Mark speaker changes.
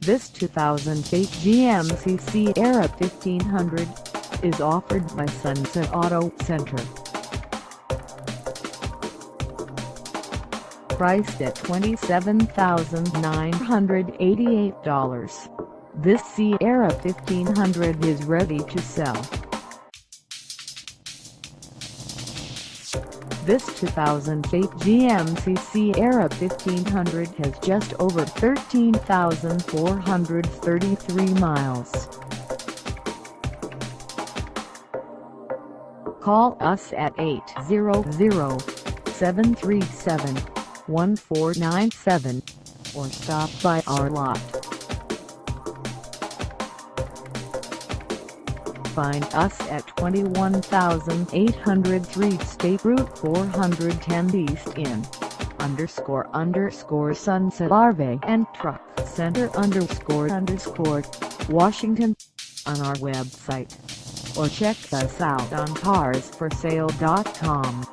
Speaker 1: This 2008 GMC Sierra 1500 is offered by Sunset Auto Center. Priced at $27,988, this Sierra 1500 is ready to sell. This 2008 GMC Sierra 1500 has just over 13,433 miles. Call us at 800-737-1497 or stop by our lot. Find us at 21,803 State Route 410 East in _Sunset RV&TRUCK Center _ Washington on our website, or check us out on carsforsale.com.